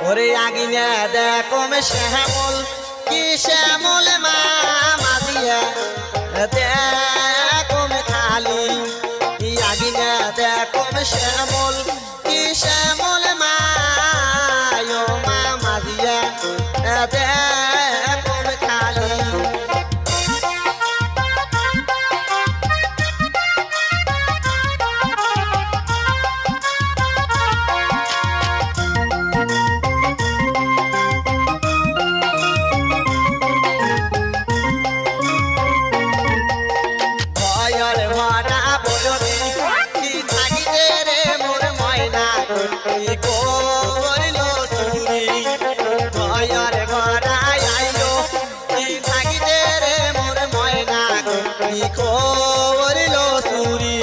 ওরে আগিনে দেখো শ্যামল কি শ্যামল মা মাদিয়া দেখো খালি আগিনে দেখো শ্যামল কি শ্যামল মা মা মাদিয়া দেখো খালি খবর লো সুরি